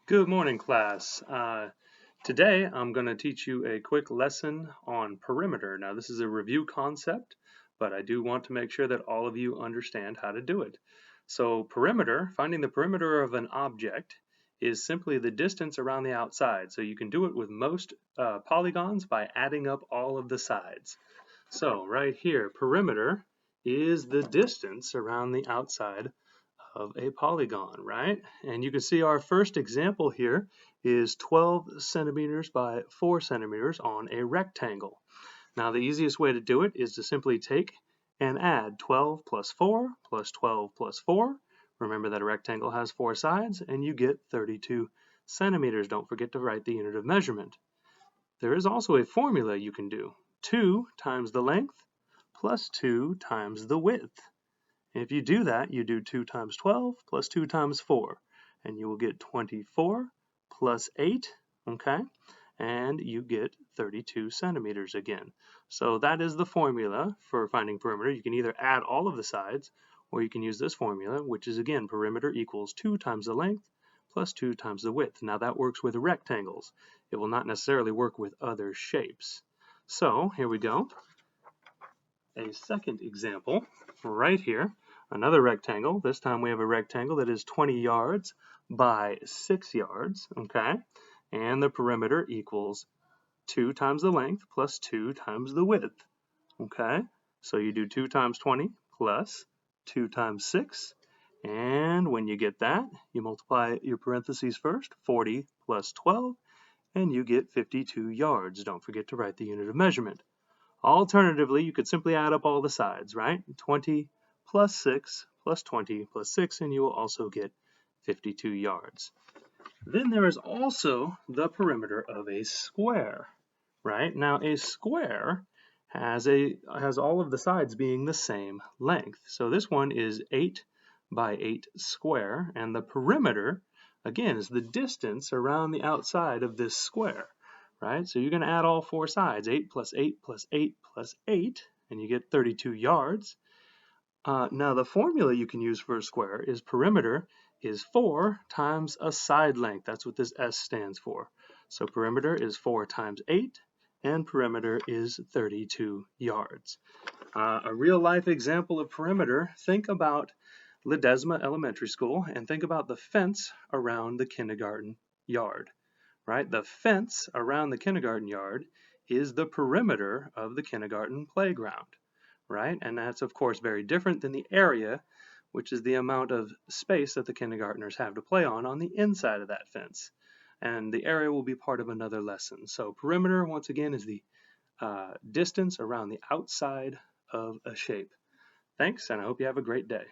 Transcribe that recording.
Good morning, class. Today I'm going to teach you a quick lesson on perimeter. Now, this is a review concept, but I do want to make sure that all of you understand how to do it. So, perimeter, finding the perimeter of an object is simply the distance around the outside. So, you can do it with most polygons by adding up all of the sides. So, right here, perimeter is the distance around the outside of a polygon, right? And you can see our first example here is 12 centimeters by 4 centimeters on a rectangle. Now the easiest way to do it is to simply take and add 12 plus 4 plus 12 plus 4. Remember that a rectangle has 4 sides, and you get 32 centimeters. Don't forget to write the unit of measurement. There is also a formula you can do. 2 times the length plus 2 times the width. If you do that, you do 2 times 12 plus 2 times 4, and you will get 24 plus 8, okay? And you get 32 centimeters again. So that is the formula for finding perimeter. You can either add all of the sides, or you can use this formula, which is again, perimeter equals 2 times the length plus 2 times the width. Now that works with rectangles. It will not necessarily work with other shapes. So here we go. A second example right here. Another rectangle. This time we have a rectangle that is 20 yards by 6 yards, okay? And the perimeter equals 2 times the length plus 2 times the width, okay? So you do 2 times 20 plus 2 times 6, and when you get that, you multiply your parentheses first, 40 plus 12, and you get 52 yards. Don't forget to write the unit of measurement. Alternatively, you could simply add up all the sides, right? 20 plus 6 plus 20 plus 6, and you will also get 52 yards. Then there is also the perimeter of a square, right? Now a square has all of the sides being the same length. So this one is 8 by 8 square, and the perimeter, again, is the distance around the outside of this square, right? So you're going to add all 4 sides, 8 plus 8 plus 8 plus 8, and you get 32 yards. Now the formula you can use for a square is perimeter is 4 times a side length. That's what this S stands for. So perimeter is 4 times 8, and perimeter is 32 yards. A real life example of perimeter, think about Ledesma Elementary School and think about the fence around the kindergarten yard, right? The fence around the kindergarten yard is the perimeter of the kindergarten playground, right? And that's of course very different than the area, which is the amount of space that the kindergartners have to play on the inside of that fence. And the area will be part of another lesson. So perimeter, once again, is the distance around the outside of a shape. Thanks, and I hope you have a great day.